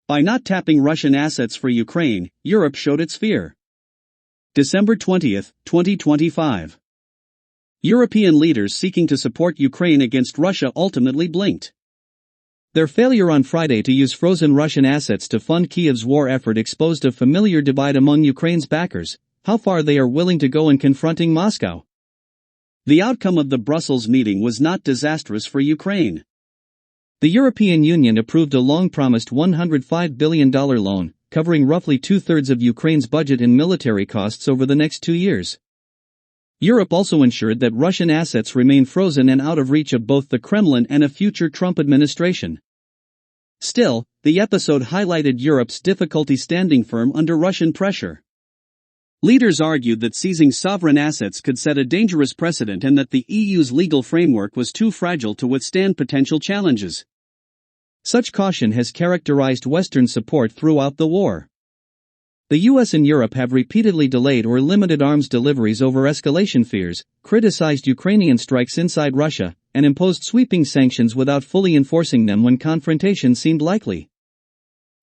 By not tapping Russian assets for Ukraine, Europe showed its fear. December 20, 2025. European leaders seeking to support Ukraine against Russia ultimately blinked. Their failure on Friday to use frozen Russian assets to fund Kyiv's war effort exposed a familiar divide among Ukraine's backers: how far they are willing to go in confronting Moscow. The outcome of the Brussels meeting was not disastrous for Ukraine. The European Union approved a long-promised $105 billion loan, covering roughly two-thirds of Ukraine's budget in military costs over the next 2 years. Europe also ensured that Russian assets remain frozen and out of reach of both the Kremlin and a future Trump administration. Still, the episode highlighted Europe's difficulty standing firm under Russian pressure. Leaders argued that seizing sovereign assets could set a dangerous precedent and that the EU's legal framework was too fragile to withstand potential challenges. Such caution has characterized Western support throughout the war. The US and Europe have repeatedly delayed or limited arms deliveries over escalation fears, criticized Ukrainian strikes inside Russia, and imposed sweeping sanctions without fully enforcing them when confrontation seemed likely.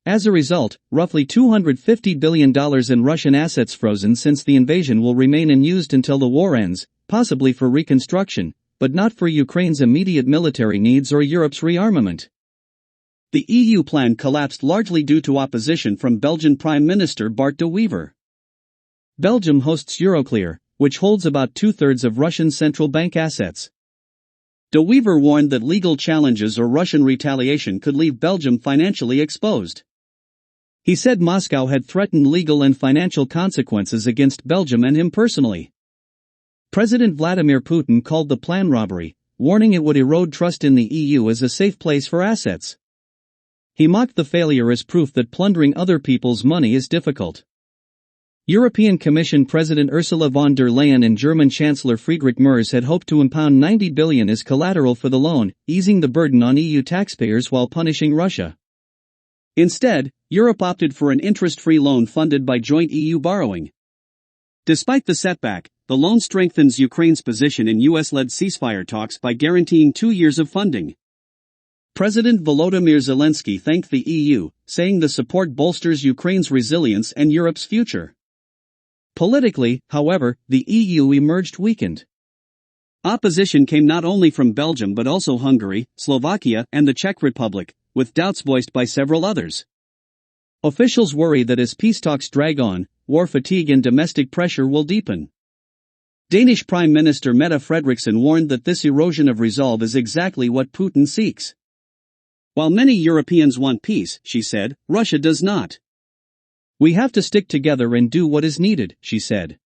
As a result, roughly $250 billion in Russian assets frozen since the invasion will remain unused until the war ends, possibly for reconstruction, but not for Ukraine's immediate military needs or Europe's rearmament. The EU plan collapsed largely due to opposition from Belgian Prime Minister Bart de Wever. Belgium hosts Euroclear, which holds about two-thirds of Russian central bank assets. De Wever warned that legal challenges or Russian retaliation could leave Belgium financially exposed. He said Moscow had threatened legal and financial consequences against Belgium and him personally. President Vladimir Putin called the plan robbery, warning it would erode trust in the EU as a safe place for assets. He mocked the failure as proof that plundering other people's money is difficult. European Commission President Ursula von der Leyen and German Chancellor Friedrich Merz had hoped to impound $90 billion as collateral for the loan, easing the burden on EU taxpayers while punishing Russia. Instead, Europe opted for an interest-free loan funded by joint EU borrowing. Despite the setback, the loan strengthens Ukraine's position in US-led ceasefire talks by guaranteeing 2 years of funding. President Volodymyr Zelensky thanked the EU, saying the support bolsters Ukraine's resilience and Europe's future. Politically, however, the EU emerged weakened. Opposition came not only from Belgium but also Hungary, Slovakia, and the Czech Republic, with doubts voiced by several others. Officials worry that as peace talks drag on, war fatigue and domestic pressure will deepen. Danish Prime Minister Mette Frederiksen warned that this erosion of resolve is exactly what Putin seeks. While many Europeans want peace, she said, Russia does not. We have to stick together and do what is needed, she said.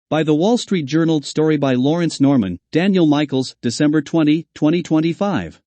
By The Wall Street Journal, story by Lawrence Norman, Daniel Michaels, December 20, 2025.